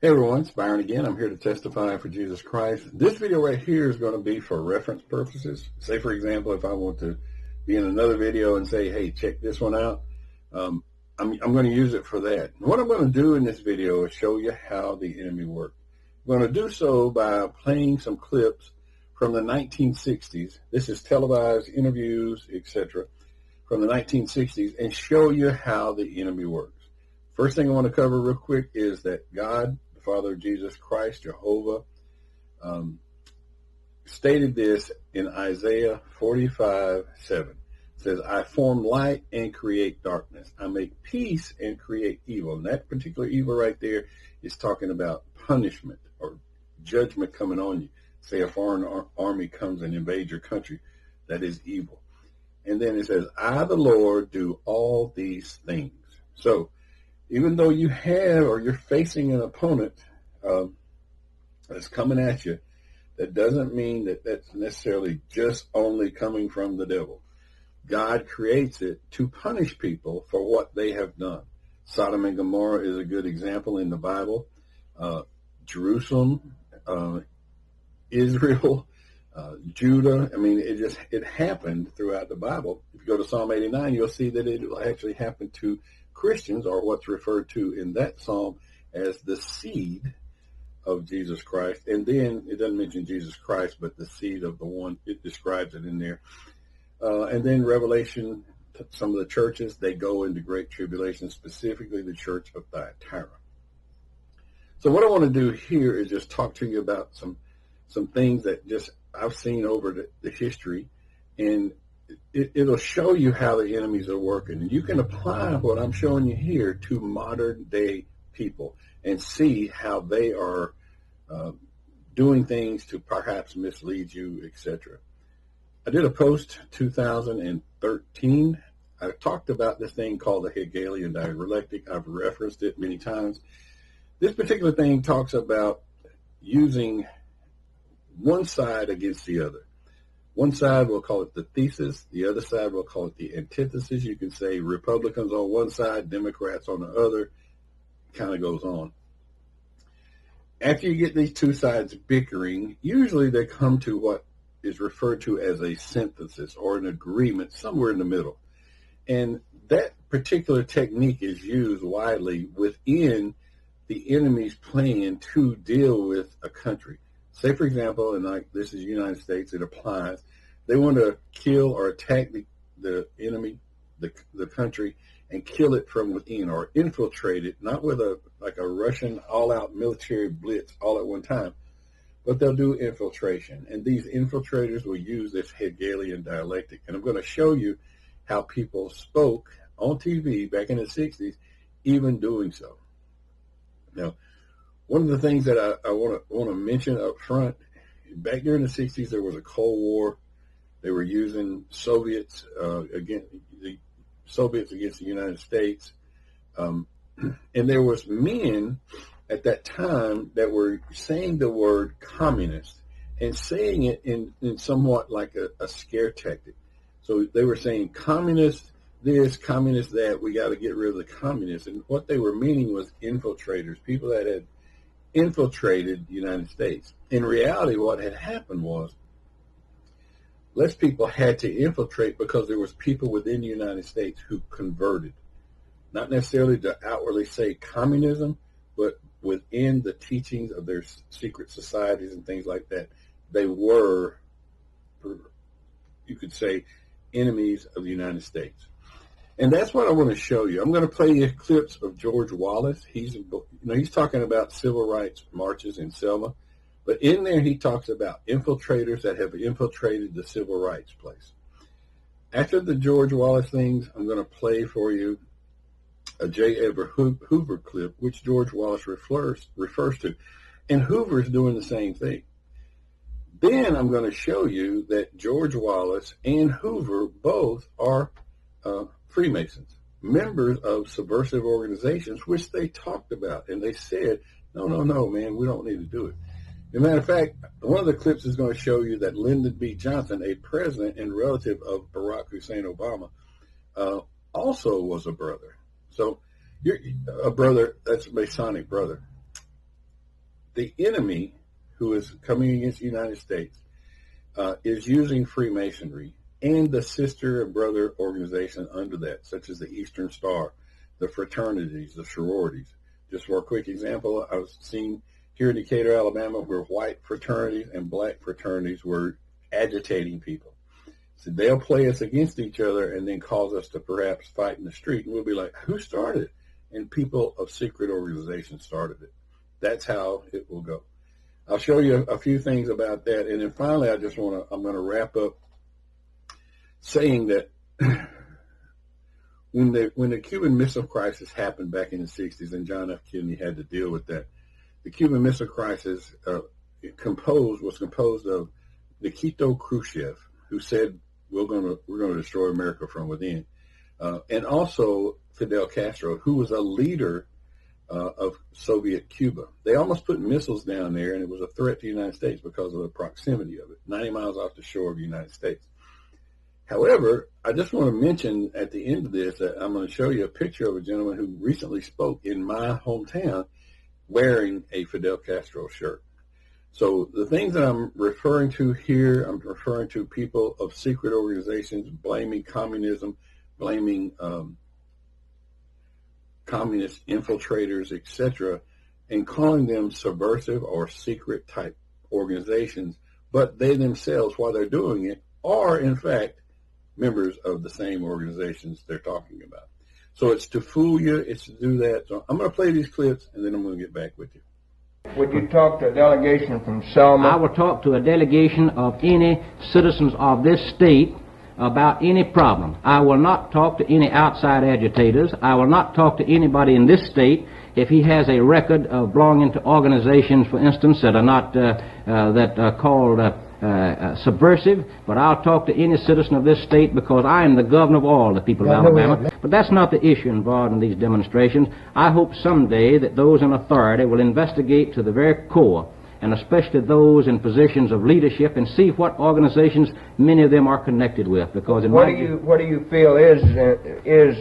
Hey everyone, it's Byron again. I'm here to testify for Jesus Christ. This video right here is going to be for reference purposes. Say, for example, if I want to be in another video and say, hey, check this one out, I'm going to use it for that. And what I'm going to do in this video is show you how the enemy works. I'm going to do so by playing some clips from the 1960s. This is televised interviews, etc., from the 1960s, and show you how the enemy works. First thing I want to cover real quick is that God, the Father of Jesus Christ, Jehovah, stated this in Isaiah 45:7. It says, I form light and create darkness. I make peace and create evil. And that particular evil right there is talking about punishment or judgment coming on you. Say a foreign army comes and invades your country. That is evil. And then it says, I, the Lord, do all these things. So, even though you have or you're facing an opponent that's coming at you, that doesn't mean that that's necessarily just only coming from the devil. God creates it to punish people for what they have done. Sodom and Gomorrah is a good example in the Bible. Jerusalem, Israel, Judah. I mean, it happened throughout the Bible. If you go to Psalm 89, you'll see that it actually happened to Christians, or what's referred to in that psalm as the seed of Jesus Christ. And then it doesn't mention Jesus Christ, but the seed of the one, it describes it in there. And then Revelation, some of the churches, they go into great tribulation, specifically the church of Thyatira. So what I want to do here is just talk to you about some things that just I've seen over the history, and it'll show you how the enemies are working. And you can apply what I'm showing you here to modern day people and see how they are doing things to perhaps mislead you, etc. I did a post 2013. I talked about this thing called the Hegelian dialectic. I've referenced it many times. This particular thing talks about using one side against the other. One side, we'll call it the thesis. The other side, we'll call it the antithesis. You can say Republicans on one side, Democrats on the other. Kind of goes on. After you get these two sides bickering, usually they come to what is referred to as a synthesis or an agreement somewhere in the middle. And that particular technique is used widely within the enemy's plan to deal with a country. Say, for example, and this is the United States, it applies. They want to kill or attack the enemy, the country, and kill it from within or infiltrate it, not with a Russian all-out military blitz all at one time, but they'll do infiltration. And these infiltrators will use this Hegelian dialectic. And I'm going to show you how people spoke on TV back in the 60s, even doing so. Now, one of the things that I want to mention up front, back during the 60s, there was a Cold War. They were using Soviets against the United States. And there was men at that time that were saying the word communist and saying it in somewhat like a scare tactic. So they were saying communist this, communist that, we got to get rid of the communists. And what they were meaning was infiltrators, people that had infiltrated the United States. In reality, what had happened was less people had to infiltrate because there was people within the United States who converted. Not necessarily to outwardly say communism, but within the teachings of their secret societies and things like that, they were, you could say, enemies of the United States. And that's what I want to show you. I'm going to play you clips of George Wallace. He's talking about civil rights marches in Selma. But in there, he talks about infiltrators that have infiltrated the civil rights place. After the George Wallace things, I'm going to play for you a J. Edgar Hoover clip, which George Wallace refers to. And Hoover's doing the same thing. Then I'm going to show you that George Wallace and Hoover both are Freemasons, members of subversive organizations, which they talked about. And they said, no, man, we don't need to do it. As a matter of fact, one of the clips is going to show you that Lyndon B. Johnson, a president and relative of Barack Hussein Obama, also was a brother. So you're a brother, that's a Masonic brother. the enemy who is coming against the United States is using Freemasonry and the sister and brother organization under that, such as the Eastern Star, the fraternities, the sororities. Just for a quick example, I was seeing here in Decatur, Alabama, where white fraternities and black fraternities were agitating people. So they'll play us against each other and then cause us to perhaps fight in the street. And we'll be like, who started it? And people of secret organizations started it. That's how it will go. I'll show you a few things about that. And then finally, I'm going to wrap up saying that when the Cuban Missile Crisis happened back in the 60s, and John F. Kennedy had to deal with that, the Cuban Missile Crisis was composed of Nikita Khrushchev, who said we're going to destroy America from within, and also Fidel Castro, who was a leader of Soviet Cuba. They almost put missiles down there, and it was a threat to the United States because of the proximity of it, 90 miles off the shore of the United States. However, I just want to mention at the end of this that I'm going to show you a picture of a gentleman who recently spoke in my hometown wearing a Fidel Castro shirt. So the things that I'm referring to here, I'm referring to people of secret organizations blaming communism, blaming communist infiltrators, etc., and calling them subversive or secret type organizations, but they themselves, while they're doing it, are in fact members of the same organizations they're talking about. So it's to fool you, it's to do that. So I'm going to play these clips, and then I'm going to get back with you. Would you talk to a delegation from Selma? I will talk to a delegation of any citizens of this state about any problem. I will not talk to any outside agitators. I will not talk to anybody in this state if he has a record of belonging to organizations, for instance, that are not called subversive. But I'll talk to any citizen of this state because I am the governor of all the people of Alabama. But that's not the issue involved in these demonstrations. I hope someday that those in authority will investigate to the very core, and especially those in positions of leadership, and see what organizations many of them are connected with. Because in what do you feel is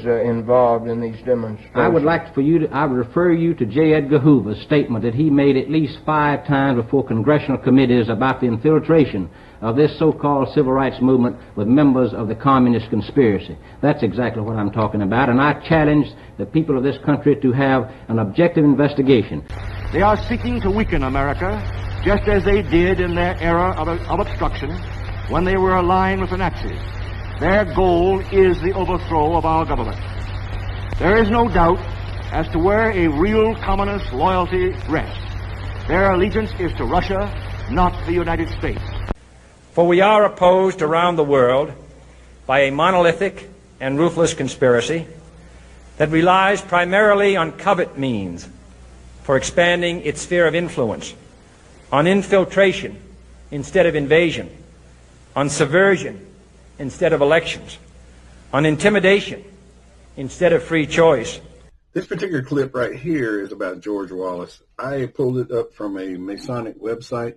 involved in these demonstrations? I would like for you to, I would refer you to J. Edgar Hoover's statement that he made at least 5 times before congressional committees about the infiltration of this so-called civil rights movement with members of the communist conspiracy. That's exactly what I'm talking about, and I challenge the people of this country to have an objective investigation. They are seeking to weaken America, just as they did in their era of obstruction when they were aligned with the Nazis. Their goal is the overthrow of our government. There is no doubt as to where a real communist loyalty rests. Their allegiance is to Russia, not the United States. For we are opposed around the world by a monolithic and ruthless conspiracy that relies primarily on covert means for expanding its sphere of influence, on infiltration instead of invasion, on subversion instead of elections, on intimidation instead of free choice. This particular clip right here is about George Wallace. I pulled it up from a Masonic website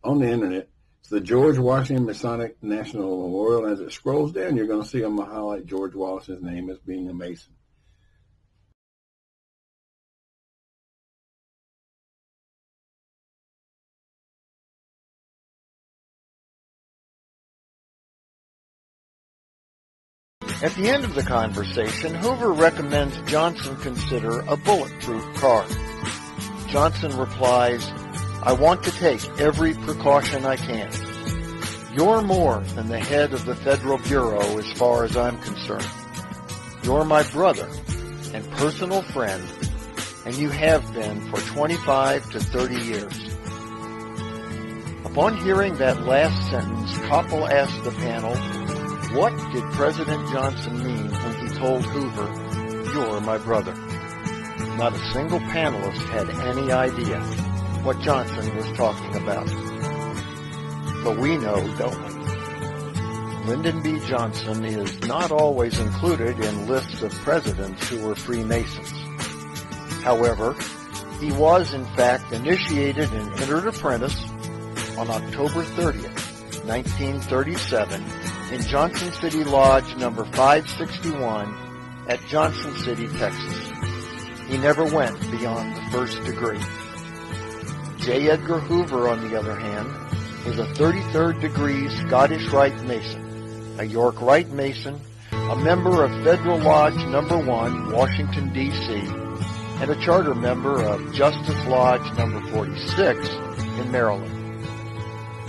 on the internet. It's the George Washington Masonic National Memorial. And as it scrolls down, you're going to see I'm going to highlight George Wallace's name as being a Mason. At the end of the conversation, Hoover recommends Johnson consider a bulletproof car. Johnson replies, "I want to take every precaution I can. You're more than the head of the Federal Bureau as far as I'm concerned. You're my brother and personal friend, and you have been for 25 to 30 years." Upon hearing that last sentence, Koppel asked the panel, what did President Johnson mean when he told Hoover, "You're my brother"? Not a single panelist had any idea what Johnson was talking about. But we know, don't we? Lyndon B. Johnson is not always included in lists of presidents who were Freemasons. However, he was in fact initiated and entered apprentice on October 30th, 1937, in Johnson City Lodge number 561 at Johnson City, Texas. He never went beyond the first degree. J. Edgar Hoover, on the other hand, was a 33rd degree Scottish Rite Mason, a York Rite Mason, a member of Federal Lodge No. 1, Washington, D.C., and a charter member of Justice Lodge No. 46 in Maryland.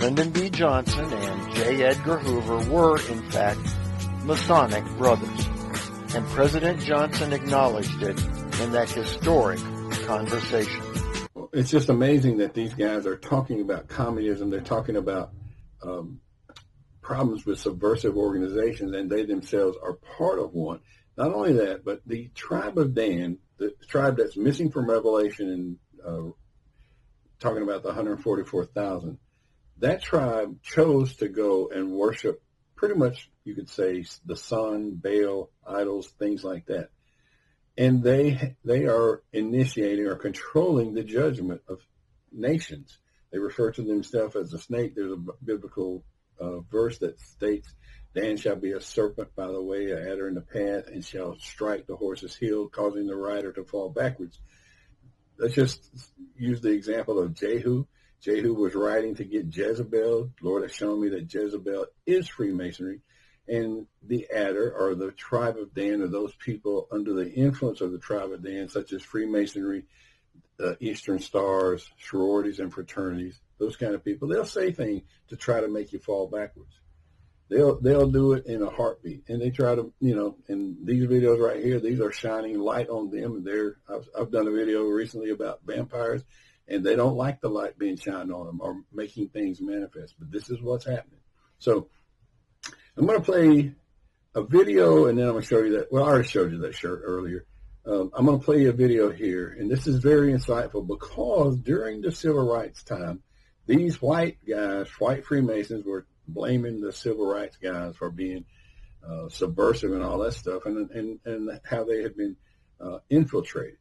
Lyndon B. Johnson and J. Edgar Hoover were, in fact, Masonic brothers, and President Johnson acknowledged it in that historic conversation. It's just amazing that these guys are talking about communism. They're talking about problems with subversive organizations, and they themselves are part of one. Not only that, but the tribe of Dan, the tribe that's missing from Revelation and talking about the 144,000, that tribe chose to go and worship pretty much, you could say, the sun, Baal, idols, things like that. And they are initiating or controlling the judgment of nations. They refer to themselves as a snake. There's a biblical verse that states, Dan shall be a serpent by the way, an adder in the path, and shall strike the horse's heel, causing the rider to fall backwards. Let's just use the example of Jehu. Jehu was riding to get Jezebel. Lord has shown me that Jezebel is Freemasonry. And the adder, or the tribe of Dan, or those people under the influence of the tribe of Dan, such as Freemasonry, Eastern Stars, sororities and fraternities, those kind of people, they'll say things to try to make you fall backwards. They'll do it in a heartbeat, and they try to, in these videos right here, these are shining light on them. And I've done a video recently about vampires, and they don't like the light being shined on them or making things manifest. But this is what's happening. So I'm going to play a video, and then I'm going to show you that. Well, I already showed you that shirt earlier. I'm going to play a video here, and this is very insightful because during the Civil Rights time, these white guys, white Freemasons, were blaming the Civil Rights guys for being subversive and all that stuff, and how they had been infiltrated.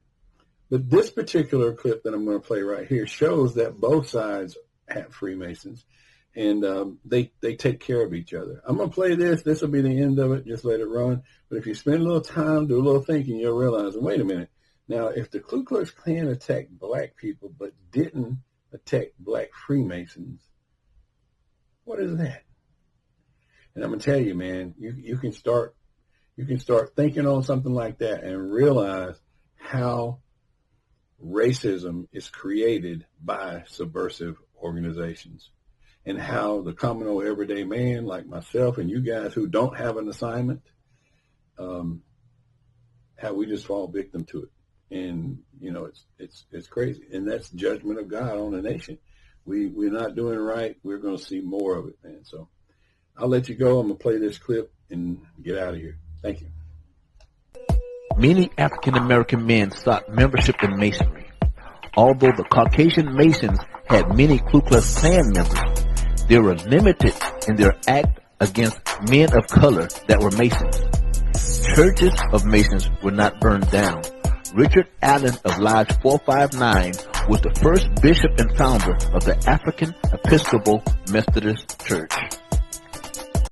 But this particular clip that I'm going to play right here shows that both sides have Freemasons, and they take care of each other. I'm going to play this. This will be the end of it. Just let it run. But if you spend a little time, do a little thinking, you'll realize, wait a minute. Now, if the Ku Klux Klan attacked black people but didn't attack black Freemasons, what is that? And I'm going to tell you, man, you can start thinking on something like that and realize how racism is created by subversive organizations, and how the common old everyday man like myself and you guys who don't have an assignment, how we just fall victim to it. And, it's crazy. And that's judgment of God on the nation. We're not doing it right. We're going to see more of it, man. So I'll let you go. I'm going to play this clip and get out of here. Thank you. Many African-American men sought membership in Masonry. Although the Caucasian Masons had many Ku Klux Klan members, they were limited in their act against men of color that were Masons. Churches of Masons were not burned down. Richard Allen of Lodge 459 was the first bishop and founder of the African Episcopal Methodist Church.